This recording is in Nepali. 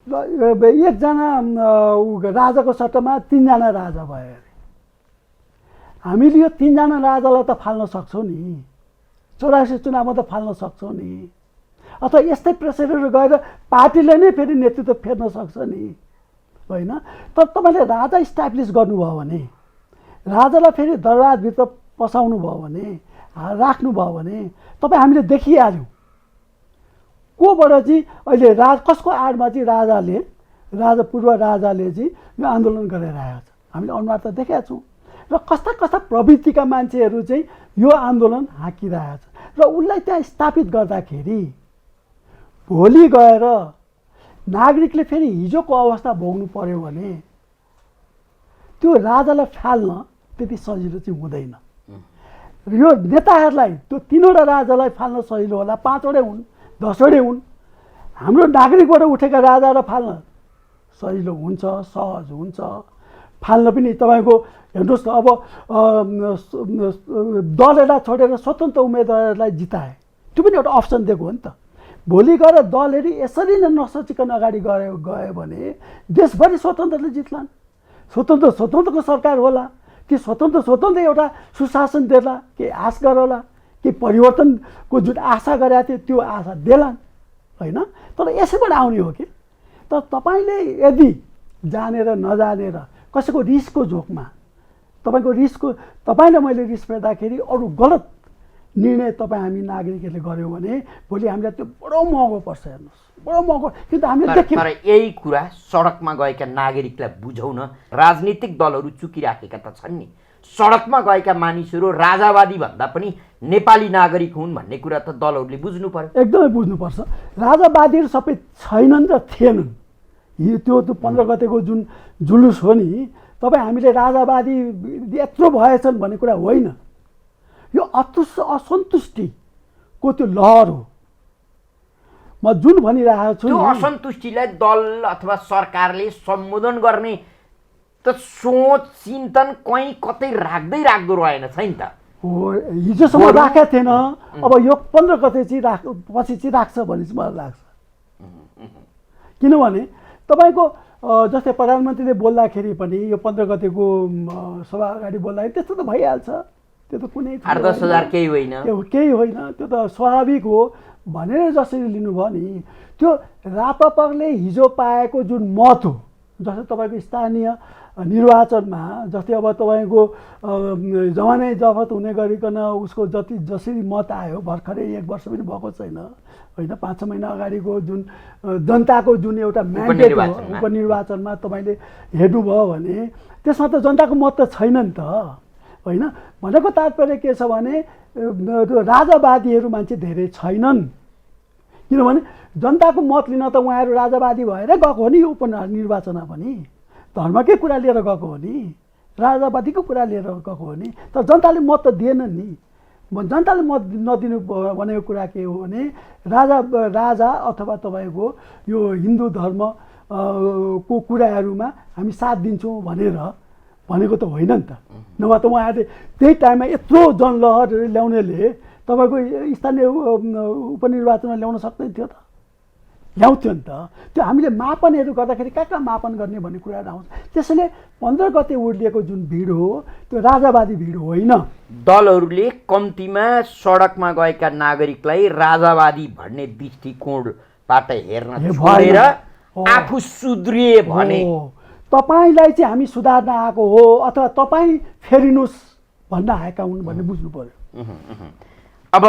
एकजना राजाको सट्टामा 3 जना राजा भयो अरे। हामीले यो 3 जना राजालाई त फाल्न सक्छौँ नि, 84 चुनावमा त फाल्न सक्छौँ नि, अथवा यस्तै प्रेसरहरू गएर पार्टीले नै फेरि नेतृत्व फेर्न सक्छ नि, होइन? तर तपाईँले राजा इस्टाब्लिस गर्नुभयो भने, राजालाई फेरि दरबारभित्र पसाउनु भयो भने, राख्नुभयो भने तपाईँ हामीले देखिहाल्यौँ कोबाट चाहिँ अहिले कसको आडमा चाहिँ पूर्व राजाले चाहिँ यो आन्दोलन गरेर आएको छ, हामीले अनुहार त देखेका छौँ। र कस्ता कस्ता प्रवृत्तिका मान्छेहरू चाहिँ यो आन्दोलन हाँकिरहेको छ र उसलाई त्यहाँ स्थापित गर्दाखेरि भोलि गएर नागरिकले फेरि हिजोको अवस्था भोग्नु पर्यो भने त्यो राजालाई फाल्न त्यति सजिलो चाहिँ हुँदैन। यो नेताहरूलाई त्यो 3वटा राजालाई फाल्न सजिलो होला, 5वटै हुन्, 10वटै हुन्। हाम्रो नागरिकबाट उठेका राजालाई फाल्न सजिलो हुन्छ, सहज हुन्छ। फाल्न पनि तपाईँको हेर्नुहोस् न, अब दलहरूलाई छोडेर स्वतन्त्र उम्मेदवारलाई जिताए, त्यो पनि एउटा अप्सन दिएको हो नि त। भोलि गएर दलहरू यसरी नै नसोचिकन अगाडि गयो भने देशभरि स्वतन्त्रले जित्लान्, स्वतन्त्रको सरकार होला कि स्वतन्त्र एउटा सुशासन देला, केही आश गरौला, केही परिवर्तनको जुन आशा गरेका थियो त्यो आशा देलान्, होइन? तर यसैबाट आउने हो कि। तर तपाईँले यदि जानेर नजानेर कसैको रिसको झोकमा तपाईँलाई मैले रिस फेर्दाखेरि अरू गलत निर्णय हामी नागरिकहरूले गऱ्यौँ भने भोलि हामीलाई त्यो बडो महँगो पर्छ। हेर्नुहोस्, बडो महँगो। किन त हामीले देख्यौँ। तर यही कुरा सडकमा गएका नागरिकलाई बुझाउन राजनीतिक दलहरू चुकिराखेका त छन् नि। सडकमा गएका मानिसहरू राजावादी भन्दा पनि नेपाली नागरिक हुन् भन्ने कुरा त दलहरूले बुझ्नु पर्यो। एकदमै बुझ्नुपर्छ। राजावादीहरू सबै छैनन् र थिएनन्। त्यो 15 गतेको जुन जुलुस हो नि, तपाईँ हामीले राजावादी यत्रो भएछन् भन्ने कुरा होइन। यो असन्तुष्टिको त्यो लहर हो। म जुन भनिरहेको छु, त्यो असन्तुष्टिलाई दल अथवा सरकारले सम्बोधन गर्ने त सोच चिन्तन कहीँ कतै राख्दो रहेन छैन त। हिजोसम्म राखेको थिएन, अब यो 15 गते चाहिँ पछि चाहिँ राख्छ भन्ने चाहिँ मलाई लाग्छ। किनभने तपाईँको जस्तै प्रधानमन्त्रीले बोल्दाखेरि पनि यो 15 गतेको सभा अगाडि बोल्दाखेरि त्यस्तो त भइहाल्छ, त्यो त कुनै 8-10 हजार केही होइन, त्यो त स्वाभाविक हो भनेर जसरी लिनुभयो नि। त्यो राप्रपाले हिजो पाएको जुन मत हो, जस्तै तपाईँको स्थानीय निर्वाचनमा, जस्तै अब तपाईँको जमानै जफत हुने गरिकन उसको जसरी मत आयो, भर्खरै 1 वर्ष पनि भएको छैन, होइन? 5-6 महिना अगाडिको जुन जनताको जुन एउटा म्यान्डेट हो उपनिर्वाचनमा तपाईँले हेर्नुभयो भने त्यसमा त जनताको मत त छैन नि त, होइन? भनेको तात्पर्य के छ भने राजावादीहरू मान्छे धेरै छैनन्। किनभने जनताको मत लिन त उहाँहरू राजावादी भएर गएको हो नि, यो उपनिर्वाचनमा पनि धर्मकै कुरा लिएर गएको हो नि, राजावादीको कुरा लिएर गएको हो नि। तर जनताले मत त दिएनन् नि। जनताले मत नदिनु भनेको कुरा के हो भने राजा अथवा तपाईँको यो हिन्दू धर्म को कुराहरूमा हामी साथ दिन्छौँ भनेको त होइन नि त। नभए त उहाँहरूले त्यही टाइममा यत्रो जनलहर ल्याउनेले तपाईँको स्थानीय उपनिर्वाचनमा ल्याउन सक्दैन थियो त, ल्याउँथ्यो नि त। त्यो हामीले मापनहरू गर्दाखेरि कहाँ मापन गर्ने भन्ने कुराहरू आउँछ। त्यसैले 15 गते उर्लिएको जुन भिड हो त्यो राजावादी भिड होइन। दलहरूले कम्तीमा सडकमा गएका नागरिकलाई राजावादी भन्ने दृष्टिकोणबाट हेर्न छोडेर आफू सुध्रिए भने तपाईँलाई चाहिँ हामी सुधार्न आएको हो अथवा तपाईँ फेरिनुहोस् भन्न आएका हुन् भन्ने बुझ्नु पर्यो। अब